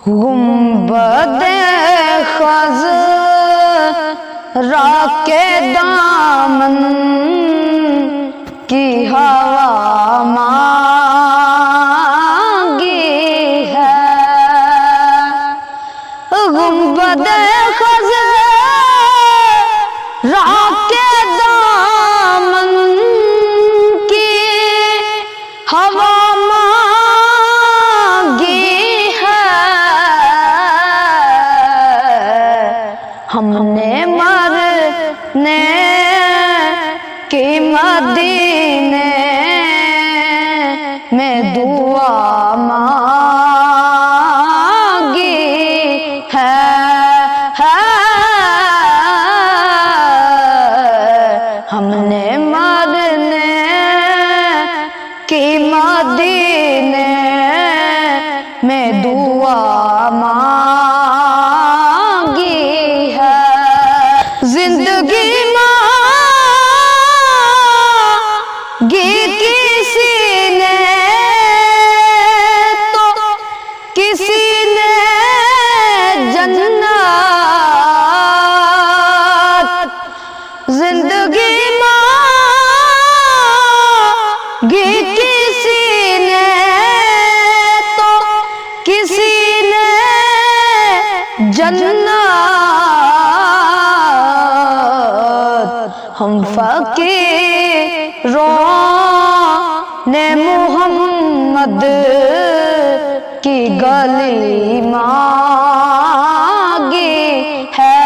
गुंबदे खज़रा के दामन की हवा मांगी है। गुंबदे खज़रा के दामन की हवा हमने मरने की मदीने में दुआ मांगी है। हमने मरने की मदीने में दुआ जिंदगी मांगी किसी ने तो किसी ने जन्नत। जिंदगी मांगी किसी ने तो किसी ने जन्नत। हम फकीरों ने मोहम्मद की गली मांगी है।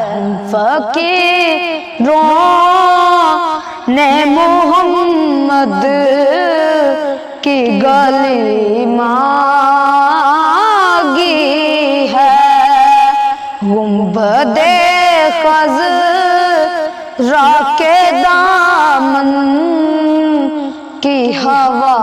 हम फकीरों ने मोहम्मद की गली मांगी है। गुंबदे खज़रा के दामन की हवा